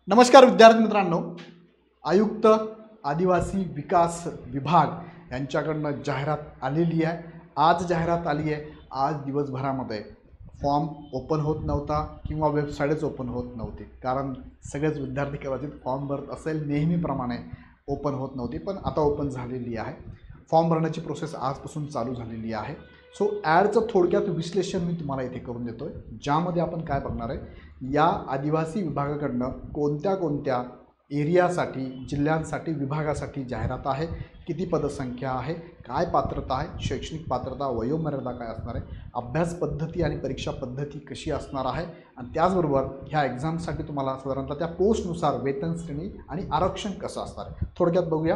नमस्कार विद्यार्थी मित्रांनो, आयुक्त आदिवासी विकास विभाग यांच्याकडनं जाहिरात आलेली आहे। आज जाहिरात आली आहे। आज दिवसभरामध्ये फॉर्म ओपन होत नव्हता किंवा वेबसाईटच ओपन होत नव्हती, कारण सगळेच विद्यार्थी कदाचित फॉर्म भरत असेल नेहमीप्रमाणे ओपन होत नव्हती, पण आता ओपन झालेली आहे। फॉर्म भरण्याची प्रोसेस आजपासून चालू झालेली आहे। सो ॲडचं थोडक्यात विश्लेषण मी तुम्हाला इथे करून देतोय, ज्यामध्ये आपण काय बघणार आहे, या आदिवासी विभागाकडनं कोणत्या कोणत्या एरियासाठी, जिल्ह्यांसाठी, विभागासाठी जाहिरात आहे, किती पदसंख्या आहे, काय पात्रता आहे, शैक्षणिक पात्रता, वयोमर्यादा काय असणार आहे, अभ्यास पद्धती आणि परीक्षा पद्धती कशी असणार आहे, आणि त्याचबरोबर ह्या एक्झामसाठी तुम्हाला साधारणतः त्या पोस्टनुसार वेतन श्रेणी आणि आरक्षण कसं असणार आहे थोडक्यात बघूया।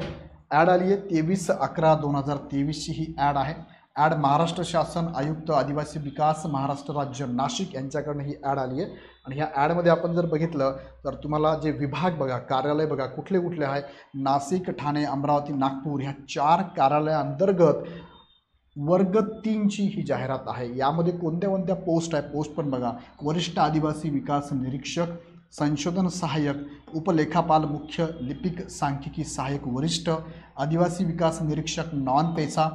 ॲड आली आहे 23/11/2023ची ही ॲड आहे। ॲड महाराष्ट्र शासन आयुक्त आदिवासी विकास महाराष्ट्र राज्य नाशिक यांच्याकडनं ही ॲड आली आहे। आणि ह्या ॲडमध्ये आपण जर बघितलं तर तुम्हाला जे विभाग बघा, कार्यालय बघा कुठले कुठले आहे, नाशिक, ठाणे, अमरावती, नागपूर ह्या 4 कार्यालयांतर्गत वर्ग 3ची ही जाहिरात आहे। यामध्ये कोणत्या कोणत्या पोस्ट आहे, पोस्ट पण बघा, वरिष्ठ आदिवासी विकास निरीक्षक, संशोधन सहाय्यक, उपलेखापाल, मुख्य लिपिक सांख्यिकी सहाय्यक वरिष्ठ, आदिवासी विकास निरीक्षक नॉन पैसा,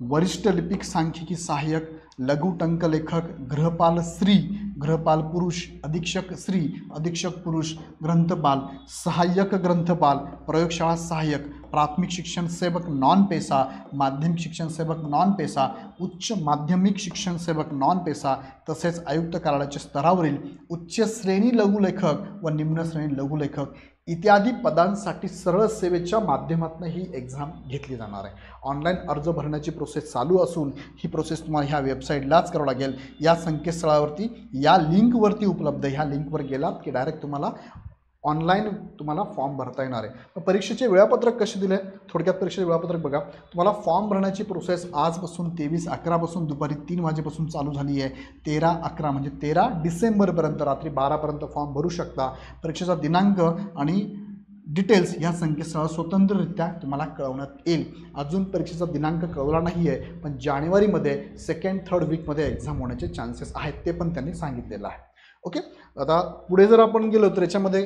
वरिष्ठ लिपिक सांख्यिकी सहाय्यक, लघु टंकलेखक, गृहपाल स्त्री, गृहपाल पुरुष, अधीक्षक स्त्री, अधीक्षक पुरुष, ग्रंथपाल, सहाय्यक ग्रंथपाल, प्रयोगशाळा सहाय्यक, प्राथमिक शिक्षण सेवक नॉन पैसा, माध्यमिक शिक्षण सेवक नॉन पैसा, उच्च माध्यमिक शिक्षण सेवक नॉन पैसा, तसेच आयुक्त कार्यालयाच्या स्तरावरील उच्च श्रेणी लघुलेखक व निम्न श्रेणी लघुलेखक इत्यादी पदांसाठी सरळ सेवेच्या माध्यमातून ही एक्झाम घेतली जाणार आहे। ऑनलाईन अर्ज भरण्याची प्रोसेस चालू असून ही प्रोसेस तुम्हाला ह्या वेबसाईटलाच करावं लागेल। या संकेतस्थळावरती या लिंकवरती उपलब्ध, ह्या लिंकवर गेलात की डायरेक्ट तुम्हाला ऑनलाईन फॉर्म भरता येणार आहे। परीक्षेचे वेळापत्रक कसे दिले, थोडक्यात परीक्षेचे वेळापत्रक बघा। तुम्हाला फॉर्म भरण्याची प्रोसेस आजपासून 23/11 दुपारी 3 वाजेपासून चालू झाली आहे। 13/11 म्हणजे 13 डिसेंबरपर्यंत रात्री 12पर्यंत फॉर्म भरू शकता। परीक्षेचा दिनांक आणि डिटेल्स ह्या संकेतस्थळावर स्वतंत्ररित्या तुम्हाला कळवण्यात येईल। अजून परीक्षेचा दिनांक कळवला नाही आहे, पण जानेवारीमध्ये 2nd-3rd वीकमध्ये एक्झाम होण्याचे चान्सेस आहेत, ते पण त्यांनी सांगितलेलं आहे। ओके, आता पुढे जर आपण गेलो तर याच्यामध्ये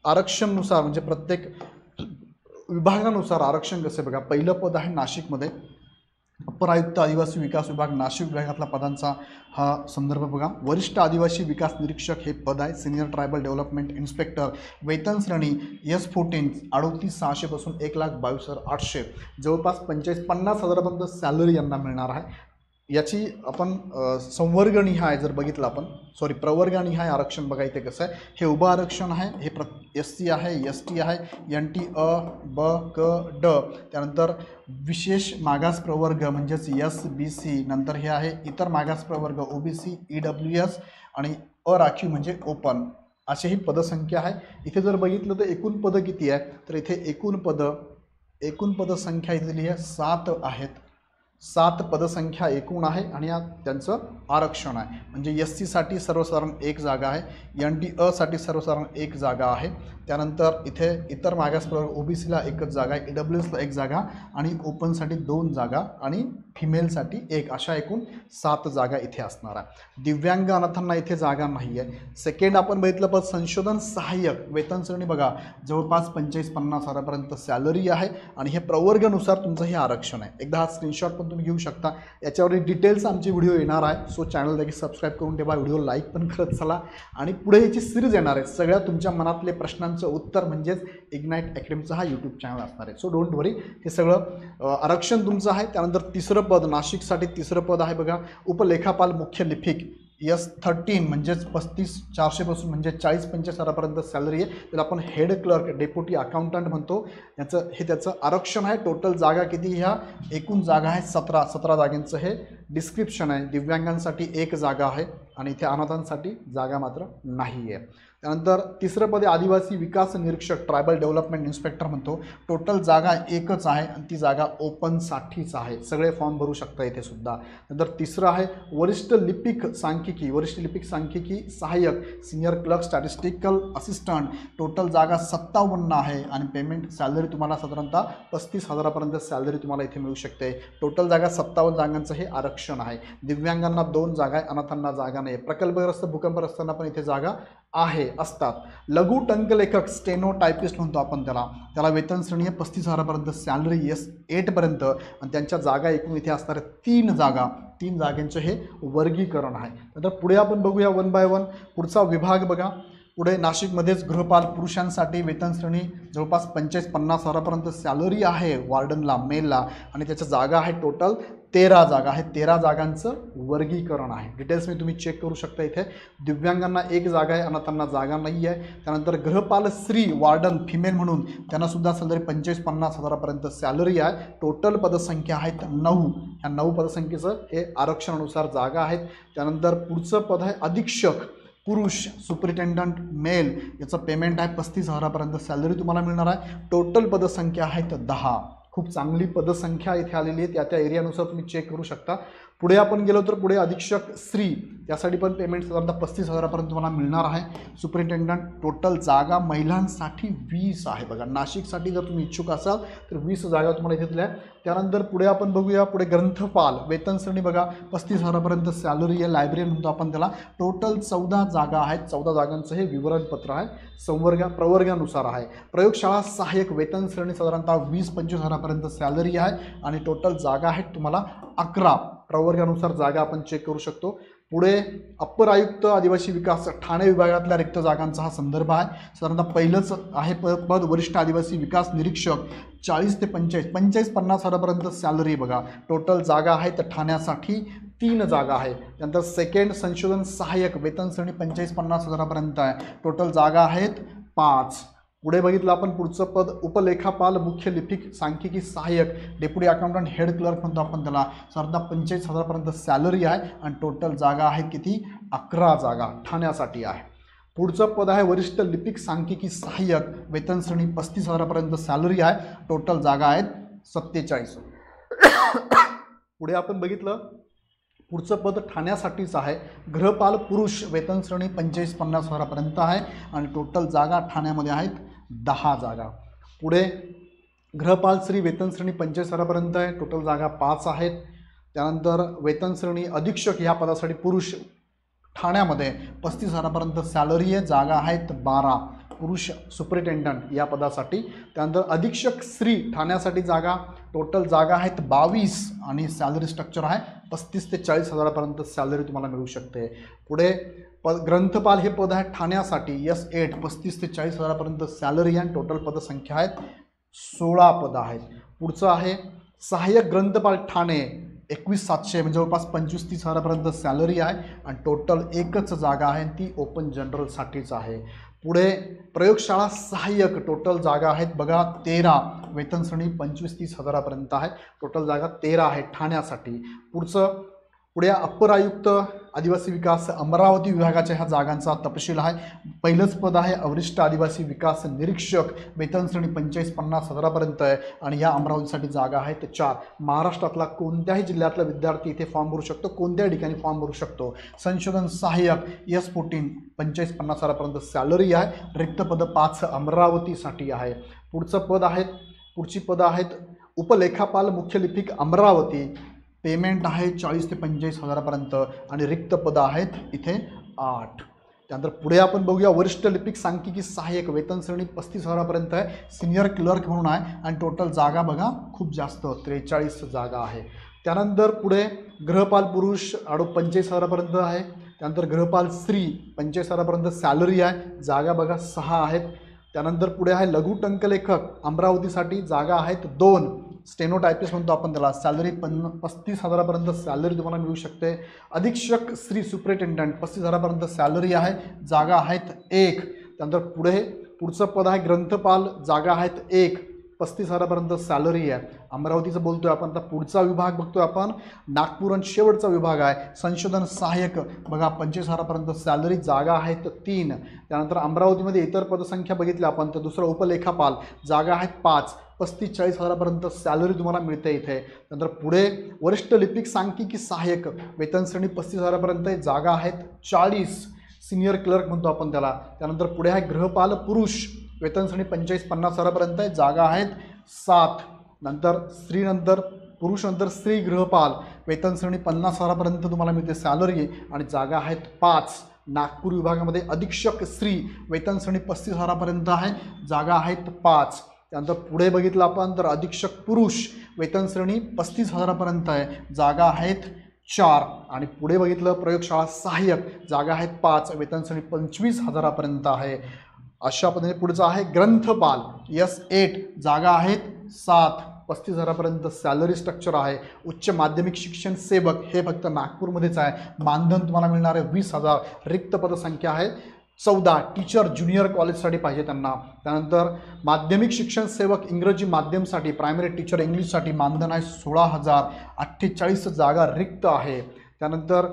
आरक्षणनुसार म्हणजे प्रत्येक विभागानुसार आरक्षण कसे बघा। पहिलं पद आहे नाशिकमध्ये, अप्पर आयुक्त आदिवासी विकास विभाग नाशिक विभागातला पदांचा हा संदर्भ बघा। वरिष्ठ आदिवासी विकास निरीक्षक हे पद आहे। सिनियर ट्रायबल डेव्हलपमेंट इन्स्पेक्टर, वेतन श्रेणी S14 38,600 पासून 1,22,800, जवळपास 50 हजारापर्यंत सॅलरी यांना मिळणार आहे। याची आपण संवर्गनिहाय जर बघितलं आपण प्रवर्गनिहाय आरक्षण बघा इथे कसं आहे। हे उभं आरक्षण आहे, हे SC आहे, ST आहे, NT अ ब क ड, त्यानंतर विशेष मागास प्रवर्ग म्हणजेच SBC, नंतर हे आहे इतर मागास प्रवर्ग OBC, EWS आणि अराखीव म्हणजे ओपन, अशी ही पदसंख्या आहे। इथे जर बघितलं तर एकूण पदं किती आहे, तर इथे एकूण पदसंख्या इथली आहे 7 आहेत। 7 पदसंख्या एकूण आहे आणि या त्यांचं आरक्षण आहे। म्हणजे SC साठी सर्वसाधारण 1 जागा आहे, NT अ साठी सर्वसाधारण 1 जागा आहे, त्यानंतर इथे इतर मागास प्रवर्ग OBCला 1च जागा आहे, EWSला 1 जागा आणि ओपनसाठी 2 जागा आणि फिमेलसाठी 1, अशा एकूण 7 जागा इथे असणार आहे। दिव्यांग अनाथांना इथे जागा नाही आहे। सेकंड आपण बघितलं पद संशोधन सहाय्यक, वेतन श्रेणी बघा जवळपास 45-50 हजारापर्यंत सॅलरी आहे आणि हे प्रवर्गानुसार तुमचं हे आरक्षण आहे। एकदा हा स्क्रीनशॉट पण तुम्ही घेऊ शकता। याच्यावर डिटेल्स आमची व्हिडिओ येणार आहे, सो चॅनल देखील सबस्क्राईब करून ठेवा, व्हिडिओ लाईक पण करत चला, आणि पुढे याची सिरीज येणार आहे सगळ्या तुमच्या मनातले प्रश्नांचं उत्तर, म्हणजेच इग्नाइट अकॅडमीचा हा यूट्यूब चॅनल असणार आहे। सो डोंट वरी, हे सगळं आरक्षण तुमचं आहे। त्यानंतर तिसरं पद नाशिकसाठी तिसरं पद आहे बघा, उपलेखापाल मुख्य लिपिक S13 म्हणजेच 35,400 पासून म्हणजे 40-45 हजारापर्यंत सॅलरी आहे। त्याला आपण हेड क्लर्क, डेप्युटी अकाउंटंट म्हणतो, त्याचं आरक्षण आहे। टोटल जागा किती, ह्या एकूण जागा आहे 17 जागांचं हे डिस्क्रिप्शन आहे। दिव्यांगांसाठी 1 जागा आहे आणि इथे अनाथांसाठी जागा मात्र नाही आहे। त्यानंतर तिसरं पद आदिवासी विकास निरीक्षक, ट्रायबल डेव्हलपमेंट इन्स्पेक्टर म्हणतो, टोटल जागा 1च आहे आणि ती जागा ओपनसाठीच आहे, सगळे फॉर्म भरू शकता इथे सुद्धा। नंतर तिसरं आहे वरिष्ठ लिपिक सांख्यिकी सहाय्यक, senior clerk statistical assistant, total जागा 57 आहे आणि पेमेंट सॅलरी तुम्हाला साधारणतः 35 हजारापर्यंत सॅलरी तुम्हाला इथे मिळू शकते। टोटल जागा 57 जागांचं हे आरक्षण आरक्षण आहे. दिव्यांगांना 2 जागा आहे, अनाथांना जागा नाही. प्रकल्पग्रस्त भूकंपग्रस्तांना पण इथे जागा असतात. लघु टंकलेखक स्टेनो टायपिस्ट म्हणतो आपण त्याला वेतन श्रेणी आहे 35,000पर्यंत, सॅलरी S8 पर्यंत आणि त्यांच्या जागा एकूण इथे असणार 3 जागा. 3 जागांचे हे वर्गीकरण आहे. नंतर पुढे आपण बघूया 1 बाय 1 पुढचा विभाग बघा. पुढे नाशिकमध्येच गृहपाल पुरुषांसाठी वेतन श्रेणी जवळपास 45-50,000पर्यंत सॅलरी आहे वॉर्डनला मेलला आणि त्याच्या जागा आहे टोटल 13 जागा आहेत. 13 जागांचं वर्गीकरण आहे. डिटेल्स मी तुम्ही चेक करू शकता. इथे दिव्यांगांना 1 जागा आहे, अनाथांना जागा नाही आहे. त्यानंतर गृहपाल स्त्री वॉर्डन फिमेल म्हणून त्यांनासुद्धा सॅलरी 45-50,000पर्यंत सॅलरी आहे. टोटल पदसंख्या आहेत 9. ह्या 9 पदसंख्येचं हे आरक्षणानुसार जागा आहेत. त्यानंतर पुढचं पद आहे अधीक्षक पुरुष सुपरिटेंडंट मेल, याचं पेमेंट आहे 35,000पर्यंत सॅलरी तुम्हाला मिळणार आहे. टोटल पदसंख्या आहेत 10. खूप चांगली पदसंख्या इथे आलेली आहे. त्या एरियानुसार तुम्ही चेक करू शकता. पुढे आपण गेलो तर पुढे अधीक्षक स्त्री त्यासाठी पण पेमेंट साधारणतः 35,000पर्यंत तुम्हाला मिळणार आहे. सुपरिटेंडंट टोटल जागा महिलांसाठी 20 आहे. बघा नाशिकसाठी जर तुम्ही इच्छुक असाल तर 20 जागा तुम्हाला इथे दिल्या. त्यानंतर पुढे आपण बघूया पुढे ग्रंथपाल वेतन श्रेणी बघा 35,000पर्यंत सॅलरी आहे. लायब्ररी म्हणतो आपण त्याला. टोटल 14 जागा आहेत. 14 जागांचं हे विवरणपत्र आहे. प्रवर्गानुसार आहे. प्रयोगशाळा सहाय्यक वेतन श्रेणी साधारणतः 20-25,000पर्यंत सॅलरी आहे आणि टोटल जागा आहेत तुम्हाला 11. प्रवर्गानुसार जागा आपण चेक करू शकतो. पुढे अप्पर आयुक्त आदिवासी विकास ठाणे विभागातल्या रिक्त जागांचा हा संदर्भ आहे. साधारणतः पहिलंच आहे पद वरिष्ठ आदिवासी विकास निरीक्षक 40 ते 45-50,000पर्यंत सॅलरी बघा. टोटल जागा आहेत ठाण्यासाठी 3 जागा आहे. त्यानंतर सेकंड संशोधन सहाय्यक वेतन श्रेणी 45-50,000पर्यंत आहे. टोटल जागा आहेत 5. पुढे बघितलं आपण पुढचं पद उपलेखापाल मुख्य लिपिक सांख्यिकी सहाय्यक डेप्युटी अकाउंटंट हेड क्लर्क म्हणतो आपण त्याला. साधारणतः 45,000पर्यंत सॅलरी आहे आणि टोटल जागा आहेत किती 11 जागा ठाण्यासाठी आहे. पुढचं पद आहे वरिष्ठ लिपिक सांख्यिकी सहाय्यक वेतन श्रेणी 35,000पर्यंत सॅलरी आहे. टोटल जागा आहेत 47. पुढे आपण बघितलं पुढचं पद ठाण्यासाठीच आहे. गृहपाल पुरुष वेतन श्रेणी 45-50,000पर्यंत आहे आणि टोटल जागा ठाण्यामध्ये आहेत 10 जागा. पुढे गृहपाल स्त्री वेतन श्रेणी 45,000पर्यंत आहे. टोटल जागा 5 आहेत. त्यानंतर वेतन श्रेणी अधीक्षक ह्या पदासाठी पुरुष ठाण्यामध्ये 35,000पर्यंत सॅलरी आहे. जागा आहेत 12 पुरुष सुपरिटेंडंट या पदासाठी. त्यानंतर अधीक्षक स्त्री ठाण्यासाठी जागा टोटल जागा आहेत 22 आणि सॅलरी स्ट्रक्चर आहे 35 ते 40,000पर्यंत सॅलरी तुम्हाला मिळू शकते. पुढे ग्रंथपाल हे पद आहे ठाण्यासाठी S8 35 ते 40,000पर्यंत सॅलरी आणि टोटल पदसंख्या आहेत 16 पद आहेत. पुढचं आहे सहाय्यक ग्रंथपाल ठाणे 21,700 म्हणजे जवळपास 25-30,000पर्यंत सॅलरी आहे आणि टोटल एकच जागा आहे ती ओपन जनरलसाठीच आहे. पुढे प्रयोगशाळा सहाय्यक टोटल जागा आहेत बघा 13. वेतन श्रेणी 25-30,000पर्यंत आहे. टोटल जागा 13 आहे ठाण्यासाठी. पुढे अप्पर आयुक्त आदिवासी विकास अमरावती विभागाच्या ह्या जागांचा तपशील आहे. पहिलंच पद आहे वरिष्ठ आदिवासी विकास निरीक्षक वेतन श्रेणी 45-50,000पर्यंत आहे आणि या अमरावतीसाठी जागा आहेत 4. महाराष्ट्रातला कोणत्याही जिल्ह्यातला विद्यार्थी इथे फॉर्म भरू शकतो, कोणत्याही ठिकाणी फॉर्म भरू शकतो. संशोधन सहाय्यक S14 45-50,000पर्यंत सॅलरी आहे. रिक्त पद 5 अमरावतीसाठी आहे. पुढची पदं आहेत उपलेखापाल मुख्य लिपिक अमरावती. पेमेंट आहे 40 ते 45,000पर्यंत आणि रिक्त पदं आहेत इथे 8. त्यानंतर पुढे आपण बघूया वरिष्ठ लिपिक सांख्यिकी सहाय्यक वेतन श्रेणी 35,000पर्यंत आहे. सिनियर क्लर्क म्हणून आहे आणि टोटल जागा बघा खूप जास्त 43 जागा आहे. त्यानंतर पुढे गृहपाल पुरुष 45,000पर्यंत आहे. त्यानंतर गृहपाल स्त्री 45,000पर्यंत सॅलरी आहे. जागा बघा 6 आहेत. त्यानंतर पुढे आहे लघु टंकलेखक अमरावतीसाठी जागा आहेत 2. स्टेनो टायपिस्ट म्हणतो आपण त्याला. सॅलरी 35,000पर्यंत सॅलरी तुम्हाला मिळू शकते. अधीक्षक स्त्री सुपरिटेंडंट 35,000पर्यंत सॅलरी आहे. जागा आहेत 1. त्यानंतर पुढचं पद आहे ग्रंथपाल. जागा आहेत 1. 35,000पर्यंत सॅलरी आहे. अमरावतीचं बोलतोय आपण. आता पुढचा विभाग बघतोय आपण नागपूर आणि शेवटचा विभाग आहे संशोधन सहाय्यक बघा 25,000पर्यंत सॅलरी. जागा आहेत 3. त्यानंतर अमरावतीमध्ये इतर पदसंख्या बघितल्या आपण तर दुसरं उपलेखापाल जागा आहेत 5. 35-40,000पर्यंत सॅलरी तुम्हाला मिळते इथे. नंतर पुढे वरिष्ठ लिपिक सांख्यिकी सहाय्यक वेतन श्रेणी 35,000पर्यंत जागा आहेत 40. सिनियर क्लर्क म्हणतो आपण त्याला. त्यानंतर पुढे आहे गृहपाल पुरुष वेतन श्रेणी 45-50,000पर्यंत जागा आहेत 7. नंतर पुरुष नंतर स्त्री गृहपाल, वेतन श्रेणी 50,000पर्यंत तुम्हाला मिळते सॅलरी आणि जागा आहेत 5. नागपूर विभागामध्ये अधीक्षक स्त्री, वेतन श्रेणी 35,000पर्यंत आहे, जागा आहेत 5. त्यानंतर पुढे बघितलं आपण तर अधीक्षक पुरुष, वेतन श्रेणी 35,000पर्यंत आहे, जागा आहेत 4. आणि पुढे बघितलं प्रयोगशाळा सहाय्यक, जागा आहेत 5, वेतन श्रेणी 25,000पर्यंत आहे. अशा पद्धतीने पुढचं आहे ग्रंथपाल S8, जागा आहेत 7, 35,000पर्यंत सॅलरी स्ट्रक्चर आहे. उच्च माध्यमिक शिक्षण सेवक हे फक्त नागपूरमध्येच आहे, मानधन तुम्हाला मिळणार आहे 20,000. रिक्त पदसंख्या आहे 14. टीचर ज्युनियर कॉलेजसाठी पाहिजे त्यांना. त्यानंतर माध्यमिक शिक्षण सेवक इंग्रजी माध्यमसाठी, प्रायमरी टीचर इंग्लिशसाठी मानधन आहे 16,000. 48 जागा रिक्त आहे. त्यानंतर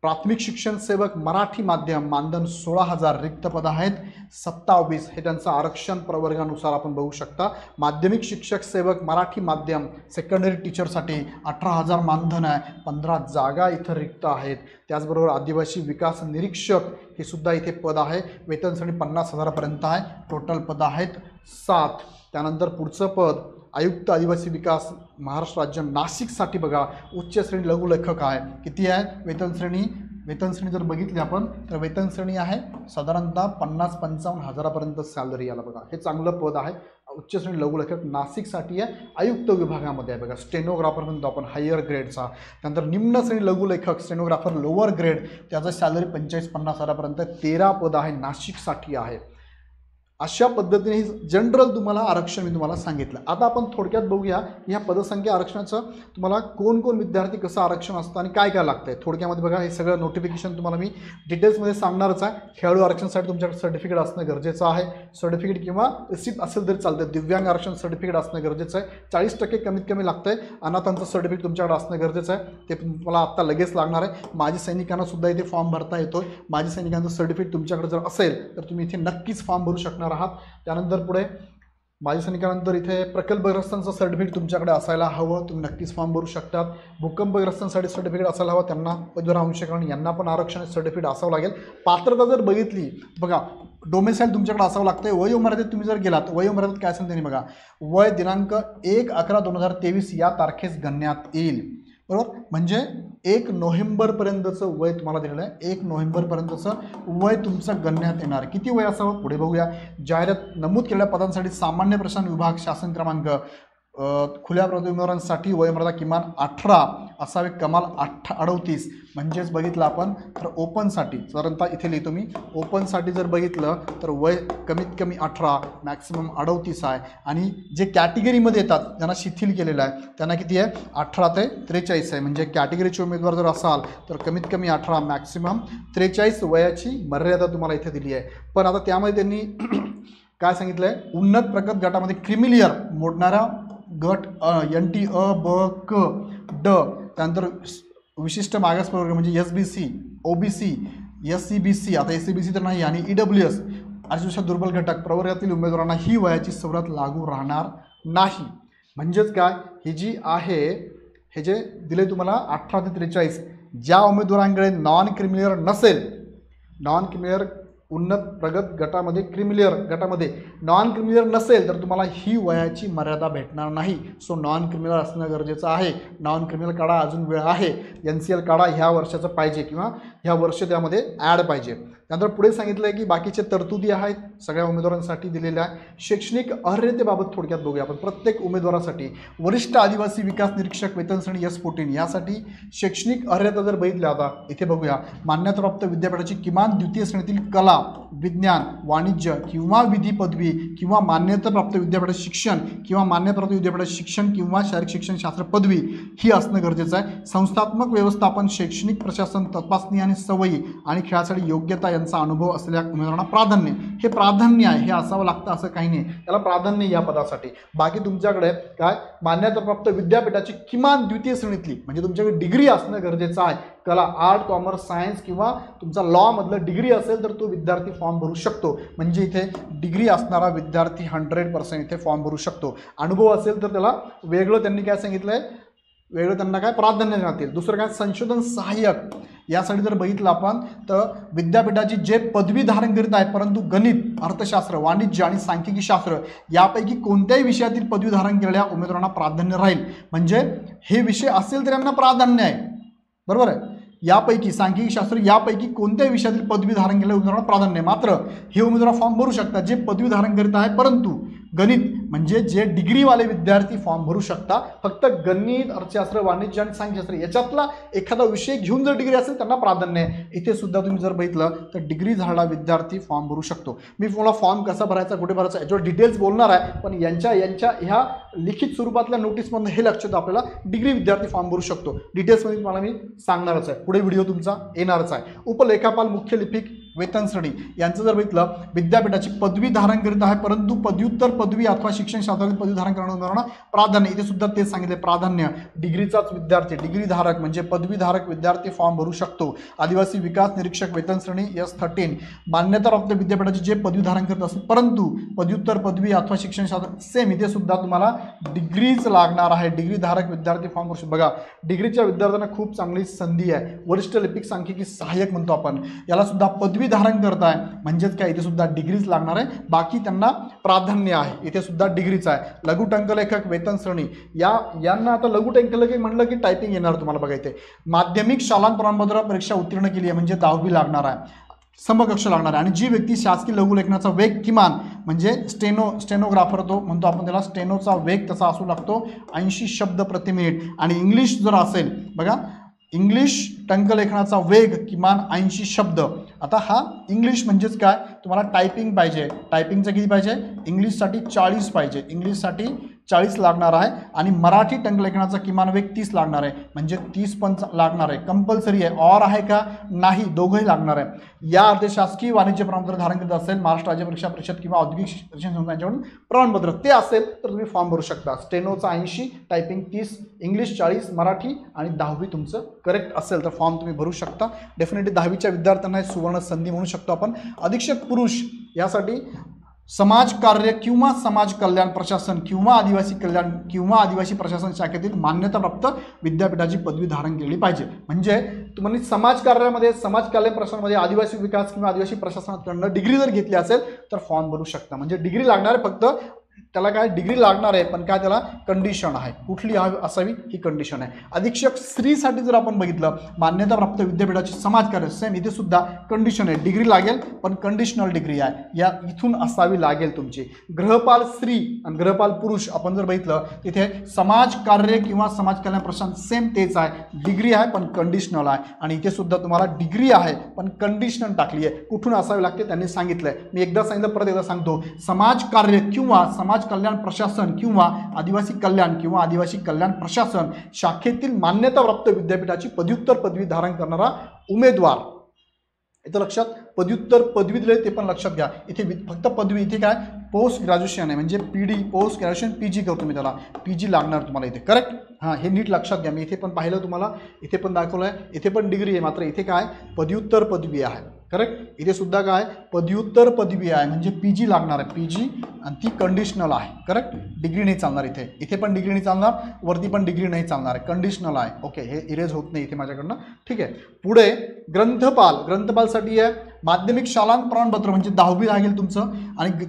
प्राथमिक शिक्षण सेवक मराठी माध्यम, मानधन 16,000, रिक्त पद आहेत 27. हे त्यांचं आरक्षण प्रवर्गानुसार आपण बघू शकता. माध्यमिक शिक्षक सेवक मराठी माध्यम सेकंडरी टीचरसाठी 18,000 मानधन आहे, 15 जागा इथं रिक्त आहेत. त्याचबरोबर आदिवासी विकास निरीक्षक हे सुद्धा इथे पद आहे, वेतन श्रेणी 50,000पर्यंत आहे, टोटल पद आहेत 7. त्यानंतर पुढचं पद आयुक्त आदिवासी विकास महाराष्ट्र राज्य नाशिकसाठी बघा, उच्च श्रेणी लघुलेखक आहे. किती आहे वेतन श्रेणी जर बघितली आपण तर वेतन श्रेणी आहे साधारणतः 50-55,000पर्यंत सॅलरी याला बघा. हे चांगलं पद आहे. उच्च श्रेणी लघुलेखक नाशिकसाठी आहे, आयुक्त विभागामध्ये आहे बघा. स्टेनोग्राफर म्हणतो आपण हायर ग्रेडचा. त्यानंतर निम्न श्रेणी लघुलेखक स्टेनोग्राफर लोअर ग्रेड, त्याचं सॅलरी 45-50,000पर्यंत 13 पद आहे, नाशिकसाठी आहे. अशा पद्धतीने जनरल तुम्हाला आरक्षण मी तुम्हाला सांगितलं. आता आपण थोडक्यात बघूया ह्या पदसंख्या आरक्षणाचं तुम्हाला कोण कोण विद्यार्थी कसं आरक्षण असतं आणि काय काय लागतं आहे. थोडक्यामध्ये बघा, हे सगळं नोटिफिकेशन तुम्हाला मी डिटेल्समध्ये सांगणारच आहे. खेळाडू आरक्षणासाठी तुमच्याकडे सर्टिफिकेट असणं गरजेचं आहे. सर्टिफिकेट किंवा रिसिप्ट असेल तरी चालतं. दिव्यांग आरक्षण सर्टिफिकेट असणं गरजेचं आहे. 40% कमीत कमी लागतं आहे. अनाथांचं सर्टिफिकेट तुमच्याकडे असणं गरजेचं आहे, ते तुम्हाला आत्ता लगेच लागणार आहे. माजी सैनिकांना सुद्धा इथे फॉर्म भरता येतो. माजी सैनिकांचं सर्टिफिकेट तुमच्याकडे जर असेल तर तुम्ही इथे नक्कीच फॉर्म भरू शकणार आहात. त्यानंतर पुढे माजी सैनिकांनंतर इथे प्रकल्पग्रस्तांचं सर्टिफिकेट तुमच्याकडे असायला हवं, तुम्ही नक्कीच फॉर्म भरू शकतात. भूकंपग्रस्तांसाठी सर्टिफिकेट असायला हवं, त्यांना 15 यांना पण आरक्षण सर्टिफिकेट असावं लागेल. पात्रता जर बघितली बघा, डोमेसाईल तुमच्याकडे असावं लागतं. वयोमर्यादेत तुम्ही जर गेलात, वयोमर्यादेत काय असेल त्यांनी बघा, वय दिनांक 1/11/2023 या तारखेस गणण्यात येईल, बरोबर. म्हणजे 1 नोव्हेंबरपर्यंतचं वय तुम्हाला दिलेलं आहे. 1 नोव्हेंबरपर्यंतचं वय तुमचं गणण्यात येणार. किती वय असावं पुढे बघूया. जाहिरात नमूद केलेल्या पदांसाठी सामान्य प्रशासन विभाग शासन क्रमांक, खुल्या उमेदवारांसाठी वयोमर्यादा किमान 18 असावे, कमाल 38. म्हणजेच बघितलं आपण तर ओपनसाठी साधारणतः इथे लिहितो मी, ओपनसाठी जर बघितलं तर वय कमीत कमी 18, मॅक्सिमम 38 आहे. आणि जे कॅटेगरीमध्ये येतात त्यांना शिथिल केलेलं आहे, त्यांना किती आहे 18 ते 43 आहे. म्हणजे कॅटेगरीचे उमेदवार जर असाल तर कमीत कमी 18, मॅक्सिमम 43 वयाची मर्यादा तुम्हाला इथे दिली आहे. पण आता त्यामध्ये त्यांनी काय सांगितलं आहे, उन्नत प्रगत गटामध्ये क्रिमिलियर मोडणाऱ्या गट NT अ ब क ड, त्यानंतर विशिष्ट मागास प्रवर्ग म्हणजे SBC, OBC, SCBC, आता SCBC तर नाही, आणि EWS अशा दुर्बल घटक प्रवर्गातील उमेदवारांना ही वयाची सवलत लागू राहणार नाही. म्हणजेच काय, ही जी आहे हे जे दिले तुम्हाला 18 ते 43, ज्या उमेदवारांकडे नॉन क्रिमिलियर नसेल, नॉन क्रिमिलियर उन्नत प्रगत गटामध्ये क्रिमिलियर गटामध्ये नॉन क्रिमिलियर नसेल तर तुम्हाला ही वयाची मर्यादा भेटणार नाही. सो नॉन क्रिमिलियर असणं गरजेचं आहे. नॉन क्रिमिलियर काढा, अजून वेळ आहे. NCL काढा, ह्या वर्षाचं पाहिजे किंवा ह्या वर्ष त्यामध्ये ॲड पाहिजे. त्यानंतर पुढे सांगितलं आहे की बाकीचे तरतुदी आहेत सगळ्या उमेदवारांसाठी दिलेल्या. शैक्षणिक अर्हतेबाबत थोडक्यात बघूया आपण. प्रत्येक उमेदवारासाठी वरिष्ठ आदिवासी विकास निरीक्षक वेतन श्रेणी S14 यासाठी शैक्षणिक अर्हता जर बघितल्या, आता इथे बघूया, मान्यताप्राप्त विद्यापीठाची किमान द्वितीय श्रेणीतील कला, विज्ञान, वाणिज्य किंवा विधी पदवी किंवा मान्यताप्राप्त विद्यापीठाचे शिक्षण किंवा मान्यताप्राप्त विद्यापीठाचे शिक्षण किंवा शारीरिक शिक्षण शास्त्र पदवी ही असणं गरजेचं आहे. संस्थात्मक व्यवस्थापन, शैक्षणिक प्रशासन, तपासणी आणि सवयी आणि खेळासाठी योग्यता यांचा अनुभव असलेल्या उमेदवारांना प्राधान्य. हे प्राधान्य आहे, हे असावं लागतं असं काही नाही, त्याला प्राधान्य या पदासाठी. बाकी तुमच्याकडे काय, मान्यताप्राप्त विद्यापीठाची किमान द्वितीय श्रेणीतली म्हणजे तुमच्याकडे डिग्री असणं गरजेचं आहे. कला, आर्ट, कॉमर्स, सायन्स किंवा तुमचा लॉ मधलं डिग्री असेल तर तो विद्यार्थी फॉर्म भरू शकतो. म्हणजे इथे डिग्री असणारा विद्यार्थी 100% इथे फॉर्म भरू शकतो. अनुभव असेल तर त्याला वेगळं त्यांनी काय सांगितलं आहे, वेगळं त्यांना काय प्राधान्य देण्यात येईल. दुसरं काय संशोधन सहाय्यक यासाठी जर बघितलं आपण तर विद्यापीठाची जे पदवी धारण करीत आहे परंतु गणित, अर्थशास्त्र, वाणिज्य आणि सांख्यिकी शास्त्र यापैकी कोणत्याही विषयातील पदवी धारण केलेल्या उमेदवारांना प्राधान्य राहील. म्हणजे हे विषय असेल तरी यांना प्राधान्य आहे, बरोबर आहे. यापैकी सांख्यिकी शास्त्र यापैकी कोणत्याही विषयातील पदवी धारण केलेल्या उमेदवारांना प्राधान्य आहे. मात्र हे उमेदवार फॉर्म भरू शकतात जे पदवी धारण करीत आहे परंतु गणित म्हणजे जे डिग्रीवाले विद्यार्थी फॉर्म भरू शकता. फक्त गणित, अर्थशास्त्र, वाणिज्य आणि सांख्यशास्त्र याच्यातला एखादा विषय घेऊन जर डिग्री असेल त्यांना प्राधान्य आहे. इथे सुद्धा तुम्ही जर बघितलं तर डिग्री झालेला विद्यार्थी फॉर्म भरू शकतो. मी तुम्हाला फॉर्म कसा भरायचा, कुठे भरायचा याच्यावर डिटेल्स बोलणार आहे, पण यांच्या ह्या लिखित स्वरूपातल्या नोटीसमधून हे लक्षात आपल्याला डिग्री विद्यार्थी फॉर्म भरू शकतो. डिटेल्समध्ये तुम्हाला मी सांगणारच आहे, पुढे व्हिडिओ तुमचा येणारच आहे. उपलेखापाल, मुख्य लिपिक, वेतन श्रेणी यांचं जर बघितलं विद्यापीठाची पदवी धारण करीत आहे परंतु पदव्युत्तर पदवी अथवा शिक्षण शास्त्रातील पदवी धारण करणाऱ्यांना प्राधान्य. इथे सुद्धा तेच सांगितले, प्राधान्य डिग्रीचाच विद्यार्थी, डिग्री धारक म्हणजे पदवीधारक विद्यार्थी फॉर्म भरू शकतो. आदिवासी विकास निरीक्षक वेतन श्रेणी S13 मान्यताप्राप्त विद्यापीठाची जे पदवी धारण करत असेल परंतु पदव्युत्तर पदवी अथवा शिक्षण शास्त्र सेम इथे सुद्धा तुम्हाला डिग्रीच लागणार आहे. डिग्री धारक विद्यार्थी फॉर्म भरू शकतो. बघा डिग्रीच्या विद्यार्थ्यांना खूप चांगली संधी आहे. वरिष्ठ लिपिक सांख्यिकी सहाय्यक म्हणतो आपण, याला सुद्धा पदवी धारण करताय म्हणजेच काय इथे सुद्धा डिग्रीच लागणार आहे. बाकी त्यांना प्राधान्य आहे, इथे सुद्धा डिग्रीच आहे. लघु टंकलेखक वेतन श्रेणी यांना आता लघु टंकलेखक म्हणलं की टायपिंग येणार तुम्हाला. बघा इथे माध्यमिक शालांत प्रमाणपत्र परीक्षा उत्तीर्ण केली आहे म्हणजे 10वी लागणार आहे, समकक्ष लागणार आहे. आणि जी व्यक्ती शासकीय लघुलेखनाचा वेग किमान म्हणजे स्टेनोग्राफर तो म्हणतो आपण त्याला, स्टेनोचा वेग तसा असू लागतो 80 शब्द प्रति मिनिट. आणि इंग्लिश जर असेल बघा इंग्लिश टंकलेखनाचा वेग किमान 80 शब्द. आता हा इंग्लिश म्हणजेच काय, तुम्हाला टायपिंग पाहिजे. टायपिंगचं किती पाहिजे, इंग्लिशसाठी 40 पाहिजे, इंग्लिशसाठी 40 लागणार आहे. आणि मराठी टंकलेखनाचा किमान वेग 30 लागणार आहे म्हणजे 30 पण लागणार आहे. कंपल्सरी आहे, और आहे का नाही, दोघंही लागणार आहे. या अर्धे शासकीय वाणिज्य प्रमाणपत्र धारण करत असेल महाराष्ट्र राज्य परीक्षा परिषद किंवा औद्योगिक शिक्षण संस्थांच्याकडून प्रमाणपत्र ते असेल तर तुम्ही फॉर्म भरू शकता. स्टेनोचा 80, टायपिंग 30, इंग्लिश 40, मराठी आणि 10वी तुमचं करेक्ट असेल तर फॉर्म तुम्ही भरू शकता. डेफिनेटली 10वीच्या विद्यार्थ्यांना सुवर्ण संधी म्हणू शकतो आपण. अधीक्षक पुरुष यासाठी समाज कार्य किंवा समाज कल्याण प्रशासन किंवा आदिवासी कल्याण किंवा आदिवासी प्रशासन शाखेतील मान्यताप्राप्त विद्यापीठाची पदवी धारण केली पाहिजे. म्हणजे तुम्हाला समाज कार्यामध्ये, समाज कल्याण प्रशासनामध्ये आदिवासी विकास किंवा आदिवासी प्रशासनाकडनं डिग्री जर घेतली असेल तर फॉर्म भरू शकता. म्हणजे डिग्री लागणार आहे, फक्त त्याला काय डिग्री लागणार आहे पण काय त्याला कंडिशन आहे, कुठली असावी ही कंडिशन आहे. अधीक्षक स्त्रीसाठी जर आपण बघितलं मान्यताप्राप्त विद्यापीठाची समाज कार्य सेम इथे सुद्धा कंडिशन आहे, डिग्री लागेल पण कंडिशनल डिग्री आहे, या इथून असावी लागेल तुमची. गृहपाल स्त्री आणि गृहपाल पुरुष आपण जर बघितलं तिथे समाज कार्य किंवा समाज कल्याण प्रशासन सेम तेच आहे, डिग्री आहे पण कंडिशनल आहे. आणि इथे सुद्धा तुम्हाला डिग्री आहे पण कंडिशनल टाकली आहे. कुठून असावी लागते त्यांनी सांगितलंय, मी एकदा सांगितलं परत एकदा सांगतो. समाज कार्य किंवा समाज कल्याण प्रशासन किंवा आदिवासी कल्याण प्रशासन शाखेतील मान्यताप्राप्त विद्यापीठाची पदव्युत्तर पदवी धारण करणारा उमेदवार. इथं लक्षात पदव्युत्तर पदवी दिले ते पण लक्षात घ्या. इथे फक्त पदवी, इथे काय पोस्ट ग्रॅज्युएशन आहे म्हणजे PD पोस्ट ग्रॅज्युएशन PG करतो मी, त्याला PG लागणार तुम्हाला इथे. करेक्ट, हां हे नीट लक्षात घ्या. मी इथे पण पाहिलं तुम्हाला, इथे पण दाखवलं आहे, इथे पण डिग्री आहे मात्र इथे काय पदव्युत्तर पदवी आहे. करेक्ट, इथे सुद्धा काय पदव्युत्तर पदवी आहे म्हणजे PG लागणार आहे, PG आणि ती कंडिशनल आहे. करेक्ट, डिग्री नाही चालणार इथे, इथे पण डिग्री नाही चालणार, वरती पण डिग्री नाही चालणार आहे, कंडिशनल आहे. ओके, हे इरेज होत नाही इथे माझ्याकडनं. ठीक आहे, पुढे ग्रंथपालसाठी आहे माध्यमिक शालांत प्रमाणपत्र म्हणजे 10वी लागेल तुमचं.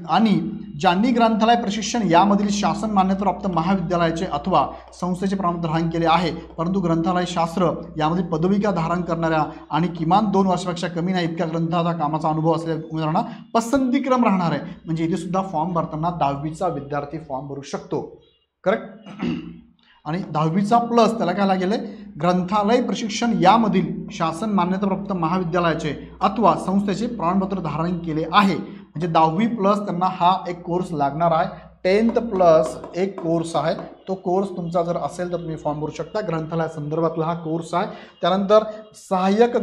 आणि ज्यांनी ग्रंथालय प्रशिक्षण यामधील शासन मान्यताप्राप्त महाविद्यालयाचे अथवा संस्थेचे प्रमाणपत्र धारण केले आहे परंतु ग्रंथालय शास्त्र यामध्ये पदविका धारण करणाऱ्या आणि किमान 2 वर्षापेक्षा कमी नाही इतक्या ग्रंथाचा कामाचा अनुभव असलेल्या उमेदवारांना पसंतीक्रम राहणार आहे. म्हणजे इथे सुद्धा फॉर्म भरताना 10वीचा विद्यार्थी फॉर्म भरू शकतो. करेक्ट, आणि 10वीचा प्लस त्याला काय लागेल, ग्रंथालय प्रशिक्षण यामधील शासन मान्यताप्राप्त महाविद्यालयाचे अथवा संस्थेचे प्रमाणपत्र धारण केले आहे. म्हणजे 10वी प्लस त्यांना हा एक कोर्स लागणार आहे. 10th प्लस एक कोर्स आहे, तो कोर्स तुमचा जर असेल तर तुम्ही फॉर्म भरू शकता. ग्रंथालया संदर्भातला हा कोर्स आहे. त्यानंतर सहाय्यक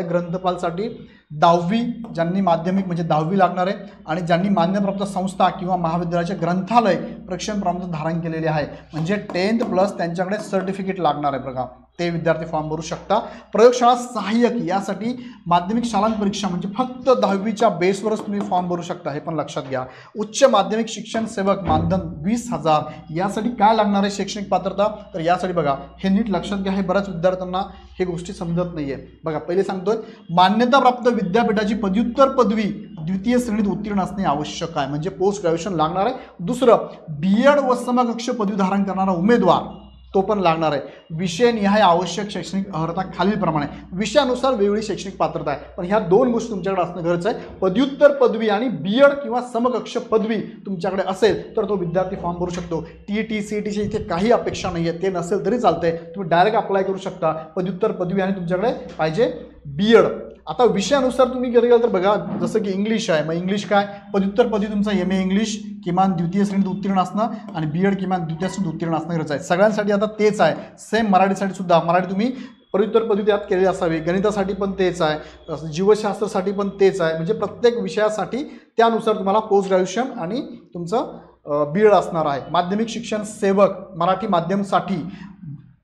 ग्रंथपालसाठी 10वी, ज्यांनी माध्यमिक म्हणजे 10वी लागणार आहे आणि ज्यांनी मान्यताप्राप्त संस्था किंवा महाविद्यालयाचे ग्रंथालय प्रशिक्षण प्रमाणपत्र धारण केलेले आहे म्हणजे 10th प्लस त्यांच्याकडे सर्टिफिकेट लागणार आहे. बघा ते विद्यार्थी फॉर्म भरू शकता. प्रयोगशाळा सहाय्यक यासाठी माध्यमिक शालांत परीक्षा म्हणजे फक्त 10वीच्या बेसवरच तुम्ही फॉर्म भरू शकता, हे पण लक्षात घ्या. उच्च माध्यमिक शिक्षण सेवक मानधन 20,000 यासाठी काय लागणार आहे शैक्षणिक पात्रता, तर यासाठी बघा हे नीट लक्षात घ्या, हे बऱ्याच विद्यार्थ्यांना हे गोष्टी समजत नाहीये. बघा पहिले सांगतोय, मान्यताप्राप्त विद्यापीठाची पदव्युत्तर पदवी द्वितीय श्रेणीत उत्तीर्ण असणे आवश्यक आहे, म्हणजे पोस्ट ग्रॅज्युएशन लागणार आहे. दुसरं, बीएड व समकक्ष पदवी धारण करणारा उमेदवार तो पण लागणार आहे. विषयनिहाय आवश्यक शैक्षणिक अर्हता खालीलप्रमाणे, विषयानुसार वेगळी शैक्षणिक पात्रता आहे, पण ह्या दोन गोष्टी तुमच्याकडे असणं गरजेचं आहे. पदव्युत्तर पदवी आणि बीएड किंवा समकक्ष पदवी तुमच्याकडे असेल तर तो विद्यार्थी फॉर्म भरू शकतो. टीईटी सीईटीची इथे काही अपेक्षा नाही आहे, ते नसेल तरी चालतंय, तुम्ही डायरेक्ट अप्लाय करू शकता. पदव्युत्तर पदवी आणि तुमच्याकडे पाहिजे बीएड. आता विषयानुसार तुम्ही गेला तर बघा, जसं की इंग्लिश आहे, मग इंग्लिश काय, पदव्युत्तर पदवी तुमचा MA इंग्लिश किमान द्वितीय श्रेणीत उत्तीर्ण असणं आणि बीएड किमान द्वितीय श्रेणीत उत्तीर्ण असणं गरजेचं आहे. सगळ्यांसाठी आता तेच आहे. सेम मराठीसाठी सुद्धा, मराठी तुम्ही पदव्युत्तर पदवी त्यात केलेली असावी, गणितासाठी पण तेच आहे, जीवशास्त्रासाठी पण तेच आहे, म्हणजे प्रत्येक विषयासाठी त्यानुसार तुम्हाला पोस्ट ग्रॅज्युएशन आणि तुमचं बीएड असणार आहे. माध्यमिक शिक्षण सेवक मराठी माध्यमसाठी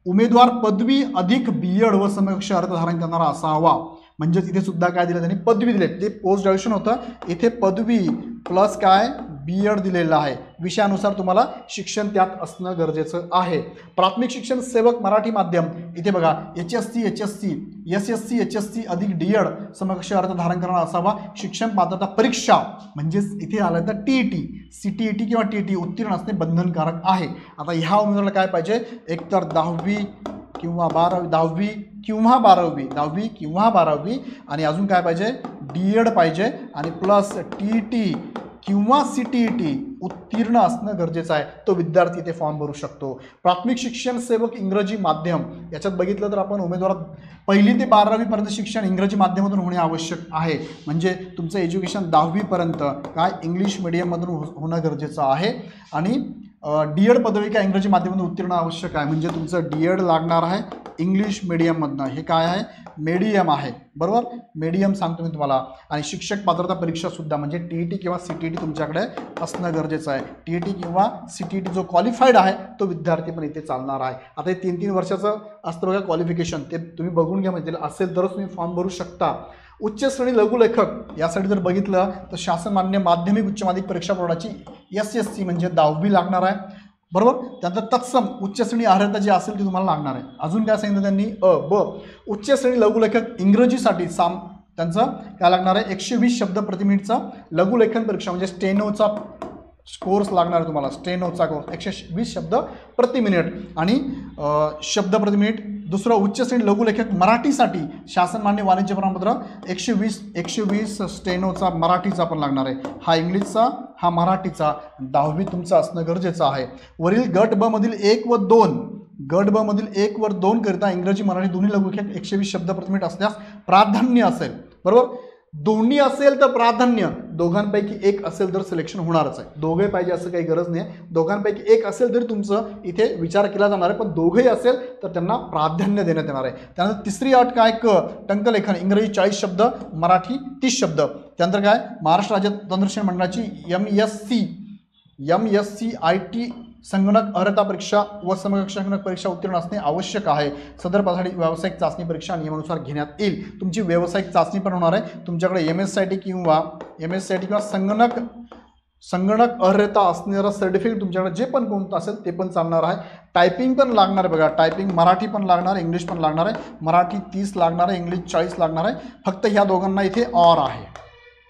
उमेदवार पदवी अधिक बीएड व समकक्ष अर्हता धारण करणारा असावा, म्हणजेच इथे सुद्धा काय दिलं त्यांनी, पदवी दिले. ते पोस्ट ग्रॅज्युएशन होतं, इथे पदवी प्लस काय बीएड दिलेलं आहे. विषयानुसार तुम्हाला शिक्षण त्यात असणं गरजेचं आहे. प्राथमिक शिक्षण सेवक मराठी माध्यम, इथे बघा HSC SSC HSC अधिक डीएड समकक्ष अर्हता धारण करणारा असावा. शिक्षण पात्रता परीक्षा म्हणजेच इथे आलं तर TET CTET किंवा TET उत्तीर्ण असणे बंधनकारक आहे. आता ह्या उमेदवाराला काय पाहिजे, एकतर 10वी किंवा 12वी, 10वी किंवा 12वी आणि अजून काय पाहिजे, डीएड पाहिजे आणि प्लस TET किंवा CTET उत्तीर्ण असणं गरजेचं आहे. तो विद्यार्थी इथे फॉर्म भरू शकतो. प्राथमिक शिक्षण सेवक इंग्रजी माध्यम, याच्यात बघितलं तर आपण उमेदवारात 1ली ते 12वीपर्यंत शिक्षण इंग्रजी माध्यमातून होणे आवश्यक आहे, म्हणजे तुमचं एज्युकेशन 10वीपर्यंत काय इंग्लिश मिडियममधून होणं गरजेचं आहे. आणि डीएड पदवी काय इंग्रजी माध्यमातून उत्तीर्ण आवश्यक आहे, म्हणजे तुमचं डीएड लागणार आहे इंग्लिश मिडियममधनं. हे काय आहे, मीडियम आहे, बरोबर, मीडियम सांगतो मी तुम्हाला. आणि शिक्षक पात्रता परीक्षासुद्धा म्हणजे TET किंवा CTET तुमच्याकडे असणं गरजेचं आहे. TET किंवा CTET जो क्वालिफाईड आहे तो विद्यार्थी पण इथे चालणार आहे. आता हे 3-3 वर्षाचं असतं बघा क्वालिफिकेशन, ते तुम्ही बघून घ्या, म्हणजे असेल तरच तुम्ही फॉर्म भरू शकता. उच्च श्रेणी लघुलेखक यासाठी जर बघितलं तर शासन मान्य माध्यमिक उच्च माध्यमिक परीक्षा बोर्डाची SSC म्हणजे 10वी लागणार आहे, बरोबर. त्यानंतर तत्सम उच्च श्रेणी अर्हता जी असेल ती तुम्हाला लागणार आहे. अजून काय सांगितलं त्यांनी, उच्च श्रेणी लघुलेखक इंग्रजीसाठी त्यांचं काय लागणार आहे, 120 शब्द प्रति मिनिटचा लघुलेखन परीक्षा म्हणजे स्टेनोचा कोर्स लागणार आहे तुम्हाला. स्टेनोचा कोर्स 120 शब्द प्रति मिनिट आणि शब्द प्रति मिनिट. दुसरं, उच्च श्रेणी लघुलेखक मराठीसाठी शासन मान्य वाणिज्य प्रमाणपत्र 120 स्टेनोचा मराठीचा पण लागणार आहे. हा इंग्लिशचा, हा मराठीचा, 10वी तुमचं असणं गरजेचं आहे. वरील गट ब मधील 1 व 2 करिता इंग्रजी मराठी दोन्ही लघुलेखक 120 शब्द प्रति मिनिट असल्यास प्राधान्य असेल, बरोबर. दोन्ही असेल तर प्राधान्य, दोघांपैकी एक असेल तर सिलेक्शन होणारच आहे. दोघे पाहिजे असं काही गरज नाही, दोघांपैकी एक असेल तरी तुमचं इथे विचार केला जाणार आहे, पण दोघेही असेल तर त्यांना प्राधान्य देण्यात येणार आहे. त्यानंतर तिसरी अट काय, टंकलेखन इंग्रजी 40 शब्द मराठी 30 शब्द. त्यानंतर काय, महाराष्ट्र राज्य तंत्रशिक्षण मंडळाची MSc संगणक अर्हता परीक्षा व समकक्ष संगणक परीक्षा उत्तीर्ण असणे आवश्यक आहे. सदर पदासाठी व्यावसायिक चाचणी परीक्षा नियमानुसार घेण्यात येईल. तुमची व्यावसायिक चाचणी पण होणार आहे. तुमच्याकडे MSCIT किंवा संगणक अर्हता असणारं सर्टिफिकेट तुमच्याकडे जे पण कोणतं असेल ते पण चालणार आहे. टायपिंग पण लागणार आहे बघा, टायपिंग मराठी पण लागणार आहे, इंग्लिश पण लागणार आहे. मराठी 30 लागणार आहे, इंग्लिश 40 लागणार आहे. फक्त ह्या दोघांना इथे ऑर आहे,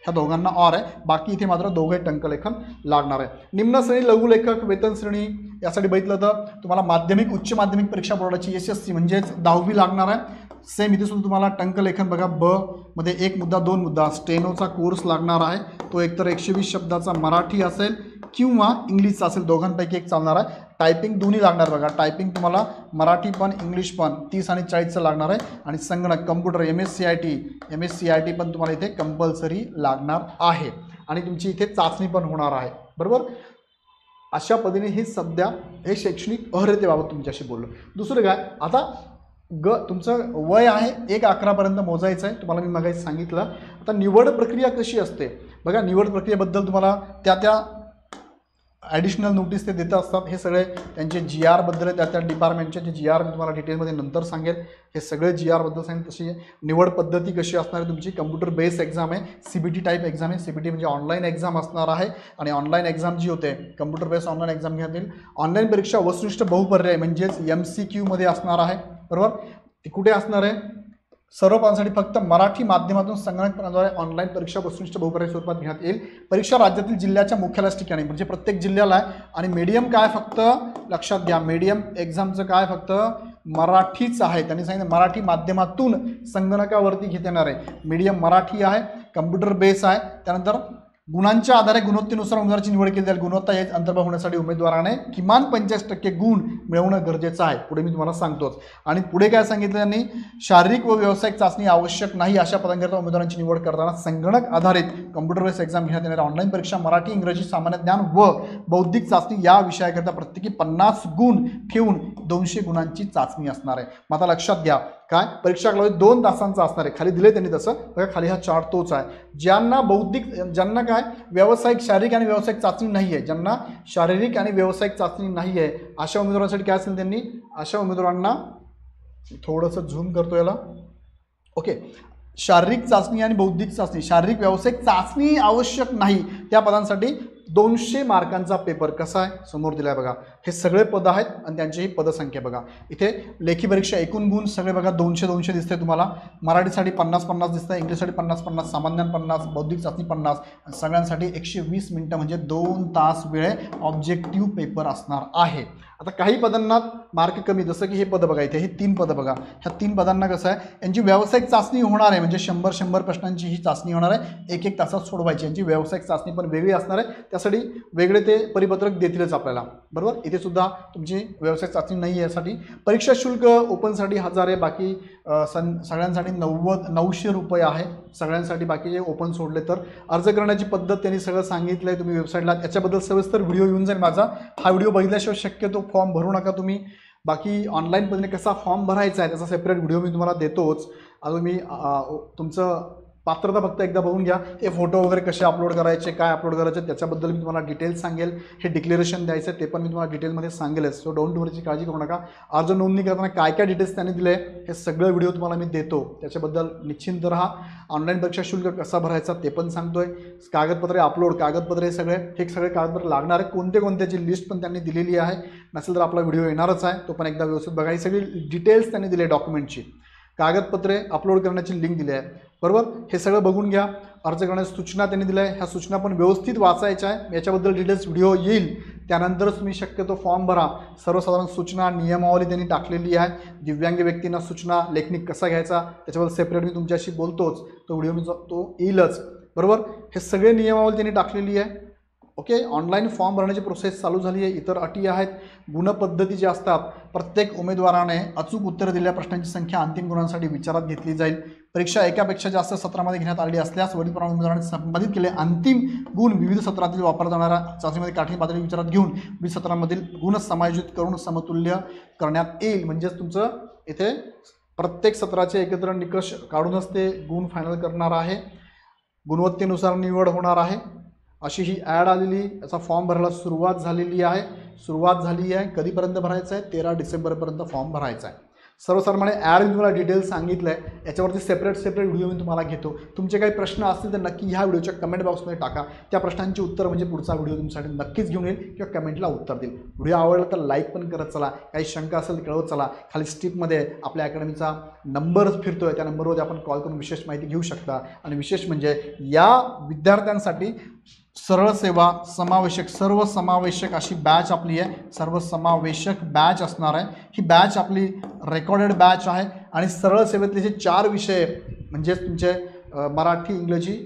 ह्या दोघांना ऑर आहे, बाकी इथे मात्र दोघे टंकलेखन लागणार आहे. निम्न श्रेणी लघुलेखक वेतन श्रेणी यासाठी बघितलं तर तुम्हाला माध्यमिक उच्च माध्यमिक परीक्षा बोर्डाची SSC म्हणजेच 10वी लागणार आहे. सेम इथे सुद्धा तुम्हाला टंकलेखन बघा, ब मध्ये 1 मुद्दा 2 मुद्दा स्टेनोचा कोर्स लागणार आहे. तो एकतर 120 शब्दाचा मराठी असेल किंवा इंग्लिशचा असेल, दोघांपैकी एक चालणार आहे. टायपिंग दोन्ही लागणार बघा, टायपिंग तुम्हाला मराठी पण इंग्लिश पण 30 आणि 40चं लागणार आहे. आणि संगणक कम्प्युटर MSCIT पण तुम्हाला इथे कंपल्सरी लागणार आहे. आणि तुमची इथे चाचणी पण होणार आहे, बरोबर. अशा पद्धतीने हे सध्या हे शैक्षणिक अर्हतेबाबत तुमच्याशी बोललो. दुसरं काय, आता तुमचं वय आहे 1-11पर्यंत मोजायचं आहे, तुम्हाला मी मागायचं सांगितलं. आता निवड प्रक्रिया कशी असते बघा, निवड प्रक्रियेबद्दल तुम्हाला त्या ॲडिशनल नोटीस ते देत असतात. हे सगळे त्यांचे GR बद्दल आहे, त्या डिपार्टमेंटचे जे GR मी तुम्हाला डिटेलमध्ये नंतर सांगेल. हे सगळे GR बद्दल सांगेल. तशी निवड पद्धती कशी असणार आहे तुमची. कम्प्युटर बेस्ड एक्झाम आहे, CBT टाईप एक्झाम आहे. CBT म्हणजे ऑनलाईन एक्झाम असणार आहे आणि ऑनलाईन एक्झाम जी होते कम्प्युटर बेस्ड ऑनलाईन एक्झाम घेण्यात येईल. ऑनलाईन परीक्षा वस्तुनिष्ठ बहुपर्याय म्हणजेच MCQ मध्ये असणार आहे. बरोबर, ती कुठे असणार आहे. सर्व पदांसाठी फक्त मराठी माध्यमातून संगणकाद्वारे ऑनलाईन परीक्षा वस्तुनिष्ठ बहुपर्याय स्वरूपात घेण्यात येईल. परीक्षा राज्यातील जिल्ह्याच्या मुख्यालयाच्या ठिकाणी म्हणजे प्रत्येक जिल्ह्याला आहे. आणि मीडियम काय फक्त लक्षात घ्या, मीडियम एक्झामचं काय फक्त मराठीच आहे. त्यांनी सांगितलं मराठी माध्यमातून संगणकावरती घेता येणार आहे. मीडियम मराठी आहे, कम्प्युटर बेस आहे. त्यानंतर गुणांच्या आधारे गुणवत्तेनुसार उमेदवाराची निवड केली जाईल. गुणवत्ता यात अंतर्भाव होण्यासाठी उमेदवाराने किमान 85% गुण मिळवणं गरजेचं आहे. पुढे मी तुम्हाला सांगतोच. आणि पुढे काय सांगितलं त्यांनी, शारीरिक व व्यावसायिक चाचणी आवश्यक नाही अशा पदांकरिता उमेदवारांची निवड करताना संगणक आधारित कम्प्युटर बेस्ड एक्झाम घेण्यात येणाऱ्या ऑनलाईन परीक्षा मराठी, इंग्रजी, सामान्य ज्ञान व बौद्धिक चाचणी या विषयाकरिता प्रत्येकी 50 गुण ठेवून 200 गुणांची चाचणी असणार आहे. मग आता लक्षात घ्या, काय परीक्षा कालावधी 2 तासांचा असणार आहे. खाली दिले त्यांनी तसं बघा, खाली हा चार्ट तोच आहे. ज्यांना बौद्धिक, ज्यांना काय व्यावसायिक, शारीरिक आणि व्यावसायिक चाचणी नाही आहे, ज्यांना शारीरिक आणि व्यावसायिक चाचणी नाही आहे अशा उमेदवारांसाठी काय असेल, त्यांनी अशा उमेदवारांना थोडंसं झूम करतो याला. ओके, शारीरिक चाचणी आणि बौद्धिक चाचणी, शारीरिक व्यावसायिक चाचणी आवश्यक नाही त्या पदांसाठी 200 मार्कांचा पेपर कसा आहे समोर दिला आहे बघा. हे सगळे पद आहेत आणि त्यांची ही पदसंख्या बघा. इथे लेखी परीक्षा एकूण गुण सगळे बघा 200 दिसते तुम्हाला. मराठीसाठी 50 दिसतं, इंग्लिशसाठी 50, सामान्य 50, बौद्धिक चाचणी 50, सगळ्यांसाठी 120 मिनिटं म्हणजे 2 तास वेळ ऑब्जेक्टिव्ह पेपर असणार आहे. आता काही पदांना मार्क कमी, जसं की हे पद बघा, इथे हे 3 पदं बघा. ह्या 3 पदांना कसं आहे, यांची व्यावसायिक चाचणी होणार आहे म्हणजे 100 प्रश्नांची ही चाचणी होणार आहे. 1 तासात सोडवायची. यांची व्यावसायिक चाचणी पण वेगळी असणार आहे. त्यासाठी वेगळे ते परिपत्रक देतीलच आपल्याला. बरोबर, इथे सुद्धा तुमची व्यावसायिक चाचणी नाही आहे. यासाठी परीक्षा शुल्क ओपनसाठी 1000 आहे, बाकी सगळ्यांसाठी 900 रुपये आहे सगळ्यांसाठी. बाकी जे ओपन सोडले तर अर्ज करण्याची पद्धत त्यांनी सगळं सांगितलं आहे. तुम्ही वेबसाईटला त्याच्याबद्दल सविस्तर व्हिडिओ येऊन जाईल माझा. हा व्हिडिओ बघितल्याशिवाय शक्यतो फॉर्म भरू नका तुम्ही. बाकी ऑनलाईन पद्धतीने कसा फॉर्म भरायचा आहे त्याचा सेपरेट व्हिडिओ मी तुम्हाला देतोच. आता तुम्ही तुमचं पात्रता फक्त एकदा बघून घ्या. हे फोटो वगैरे कसे अपलोड करायचे, काय अपलोड करायचे त्याच्याबद्दल मी तुम्हाला डिटेल्स सांगेल. हे डिक्लेरेशन द्यायचं ते पण मी तुम्हाला डिटेलमध्ये सांगेलच. सो डोंट वरीची काळजी करू नका. अर्ज नोंदणी करताना काय काय डिटेल्स त्यांनी दिले हे सगळं व्हिडिओ तुम्हाला मी देतो. त्याच्याबद्दल निश्चिंत राहा. ऑनलाईन परीक्षा शुल्क कसा भरायचा ते पण सांगतोय. कागदपत्रे अपलोड, कागदपत्रे हे सगळे कागदपत्र लागणार आहे. कोणत्याची लिस्ट पण त्यांनी दिलेली आहे. नसेल तर आपला व्हिडिओ येणारच आहे, तो पण एकदा व्यवस्थित बघा. ही सगळी डिटेल्स त्यांनी दिले डॉक्युमेंटची. कागदपत्रे अपलोड करण्याची लिंक दिली आहे. बरोबर, हे सगळं बघून घ्या. अर्ज करण्याच्या सूचना त्यांनी दिल्या आहे. ह्या सूचना पण व्यवस्थित वाचायच्या आहे. याच्याबद्दल डिटेल्स व्हिडिओ येईल, त्यानंतरच तुम्ही शक्यतो फॉर्म भरा. सर्वसाधारण सूचना, नियमावली त्यांनी टाकलेली आहे. दिव्यांग व्यक्तींना सूचना, लेखनिक कसा घ्यायचा त्याच्याबद्दल सेपरेट मी तुमच्याशी बोलतोच. तो व्हिडिओ मी तो येईलच. बरोबर, हे सगळे नियमावली त्यांनी टाकलेली आहे. ओके, ऑनलाईन फॉर्म भरण्याची प्रोसेस चालू झाली आहे. इतर अटी आहेत. गुणपद्धती जी असतात, प्रत्येक उमेदवाराने अचूक उत्तर दिलेल्या प्रश्नांची संख्या अंतिम गुणांसाठी विचारात घेतली जाईल. परीक्षा एकापेक्षा जास्त सत्रामध्ये घेण्यात आली असल्यास वरीलप्रमाणे उमेदवारांनी संपादित केले अंतिम गुण विविध सत्रातील वापरल्या जाणाऱ्या चाचणीमध्ये काठी पातळी विचारात घेऊन विविध सत्रांमधील गुण समायोजित करून समतुल्य करण्यात येईल. म्हणजेच तुमचं इथे प्रत्येक सत्राचे एकत्र निकष काढूनच ते गुण फायनल करणार आहे. गुणवत्तेनुसार निवड होणार आहे. अशी ही ॲड आलेली. याचा फॉर्म भरायला सुरुवात झाली आहे. कधीपर्यंत भरायचं आहे, 13 डिसेंबरपर्यंत फॉर्म भरायचा आहे. सर्वसाधारण ॲड मी तुम्हाला डिटेल्स सांगितलं आहे. याच्यावरती सेपरेट व्हिडिओ मी तुम्हाला घेतो. तुमचे काही प्रश्न असतील तर नक्की ह्या व्हिडिओच्या कमेंट बॉक्समध्ये टाका. त्या प्रश्नांची उत्तर म्हणजे पुढचा व्हिडिओ तुमच्यासाठी नक्कीच घेऊन येईल किंवा कमेंटला उत्तर देईल. व्हिडिओ आवडला तर लाईक पण करत चला. काही शंका असेल कळवत चला. खाली स्टिपमध्ये आपल्या अकॅडमीचा नंबर फिरतोय, त्या नंबरवर आपण कॉल करून विशेष माहिती घेऊ शकता. आणि विशेष म्हणजे या विद्यार्थ्यांसाठी सरळ सेवा समावेशक, सर्वसमावेशक अशी बॅच आपली आहे. सर्वसमावेशक बॅच असणार आहे. ही बॅच आपली रेकॉर्डेड बॅच आहे. आणि सरळ सेवेतले जे 4 विषय म्हणजेच तुमचे मराठी,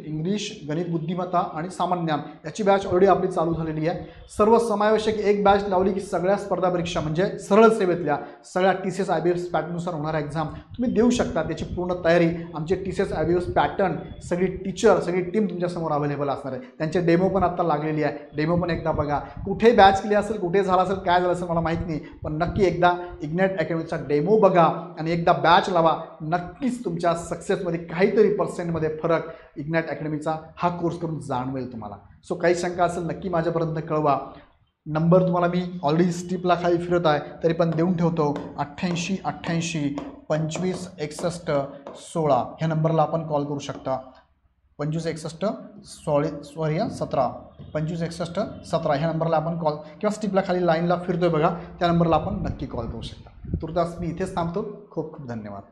इंग्लिश, गणित, बुद्धिमत्ता आणि सामान्य ज्ञान याची बॅच ऑलरेडी आपली चालू झालेली आहे. सर्वसमावेशक एक बॅच लावली की सगळ्या स्पर्धा परीक्षा म्हणजे सरळ सेवेतल्या सगळ्या TCS IBS पॅटर्ननुसार होणारा एक्झाम तुम्ही देऊ शकता. त्याची पूर्ण तयारी आमचे TCS IBS पॅटर्न, सगळी टीचर, सगळी टीम तुमच्यासमोर अवेलेबल असणार आहे. त्यांचे डेमो पण आता लागलेली आहे. डेमो पण एकदा बघा. कुठे बॅच केली असेल, कुठे झाला असेल, काय झालं असेल मला माहीत नाही, पण नक्की एकदा इग्नाइट अकॅडमीचा डेमो बघा आणि एकदा बॅच लावा. नक्कीच तुमच्या सक्सेसमध्ये काहीतरी पर्सेंटमध्ये फरक इग्नाइट अकॅडमीचा हा कोर्स करून जाणवेल तुम्हाला. सो काही शंका असेल नक्की माझ्यापर्यंत कळवा. नंबर तुम्हाला मी ऑलरेडी स्टिपला खाली फिरत आहे तरी पण देऊन ठेवतो. 88 88 25 61 16 ह्या नंबरला आपण कॉल करू शकता. 25 61 17 25 61 17 ह्या नंबरला आपण कॉल किंवा स्टिपला खाली लाईनला फिरतोय बघा त्या नंबरला आपण नक्की कॉल करू शकता. तुर्तास मी इथेच थांबतो. खूप खूप धन्यवाद.